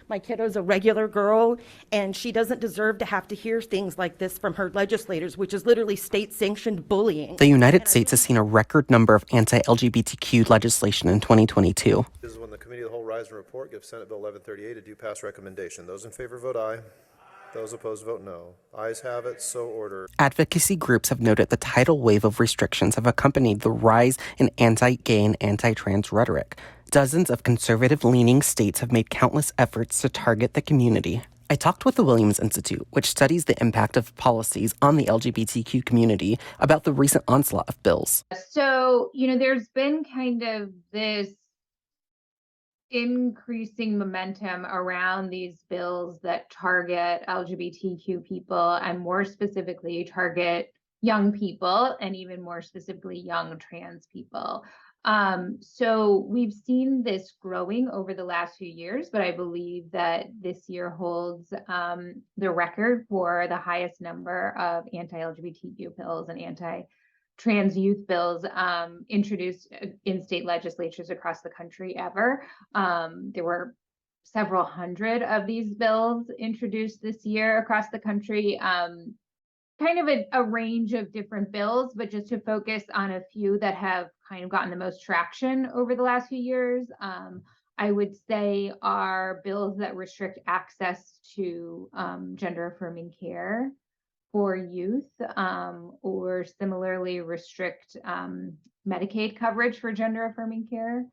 My kiddo's a regular girl, and she doesn't deserve to have to hear things like this from her legislators, which is literally state-sanctioned bullying. The United States has seen a record number of anti-LGBTQ legislation in 2022. This is when the Committee of the Whole rise and report gives Senate Bill 1138 a due pass recommendation. Those in favor vote aye. Those opposed vote no. Ayes have it, so ordered. Advocacy groups have noted the tidal wave of restrictions have accompanied the rise in anti-gay and anti-trans rhetoric. Dozens of conservative-leaning states have made countless efforts to target the community. I talked with the Williams Institute, which studies the impact of policies on the LGBTQ community, about the recent onslaught of bills. So, there's been kind of this increasing momentum around these bills that target LGBTQ people and more specifically target young people and even more specifically young trans people. So we've seen this growing over the last few years, but I believe that this year holds the record for the highest number of anti-LGBTQ bills and anti-trans youth bills introduced in state legislatures across the country ever. There were several hundred of these bills introduced this year across the country. Kind of a range of different bills, but just to focus on a few that have kind of gotten the most traction over the last few years, I would say are bills that restrict access to gender affirming care for youth, or similarly restrict Medicaid coverage for gender affirming care,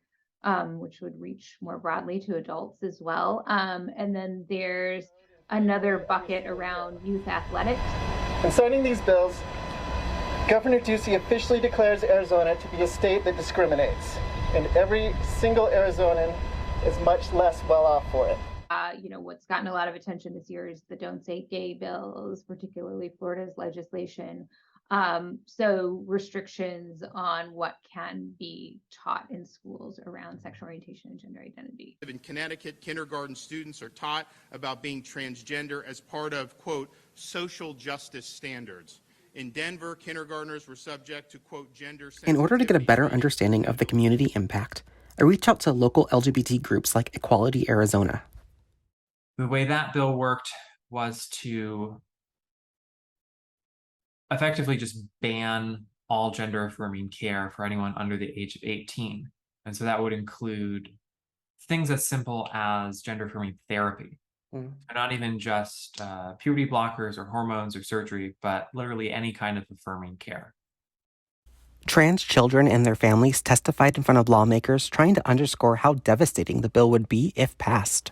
which would reach more broadly to adults as well. And then there's another bucket around youth athletics. In signing these bills, Governor Ducey officially declares Arizona to be a state that discriminates, and every single Arizonan is much less well off for it. What's gotten a lot of attention this year is the Don't Say Gay bills, particularly Florida's legislation. So restrictions on what can be taught in schools around sexual orientation and gender identity. In Connecticut, kindergarten students are taught about being transgender as part of, quote, social justice standards. In Denver, kindergartners were subject to, quote, gender sensitivity. In order to get a better understanding of the community impact, I reached out to local LGBT groups like Equality Arizona. The way that bill worked was to effectively just ban all gender affirming care for anyone under the age of 18. And so that would include things as simple as gender affirming therapy. And not even just puberty blockers or hormones or surgery, but literally any kind of affirming care. Trans children and their families testified in front of lawmakers, trying to underscore how devastating the bill would be if passed.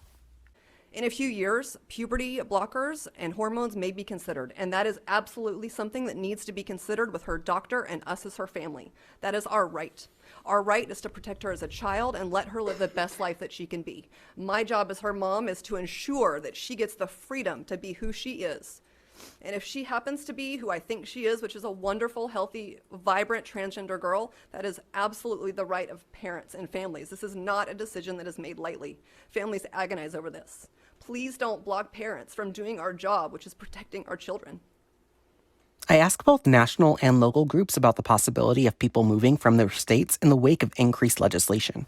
In a few years, puberty blockers and hormones may be considered, and that is absolutely something that needs to be considered with her doctor and us as her family. That is our right. Our right is to protect her as a child and let her live the best life that she can be. My job as her mom is to ensure that she gets the freedom to be who she is. And if she happens to be who I think she is, which is a wonderful, healthy, vibrant transgender girl, that is absolutely the right of parents and families. This is not a decision that is made lightly. Families agonize over this. Please don't block parents from doing our job, which is protecting our children. I asked both national and local groups about the possibility of people moving from their states in the wake of increased legislation.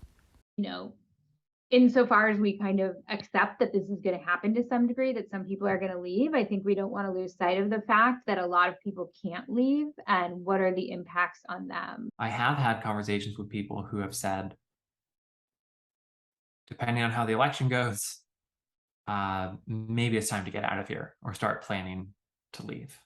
Insofar as we kind of accept that this is going to happen to some degree, that some people are going to leave, I think we don't want to lose sight of the fact that a lot of people can't leave and what are the impacts on them. I have had conversations with people who have said, depending on how the election goes, maybe it's time to get out of here or start planning to leave.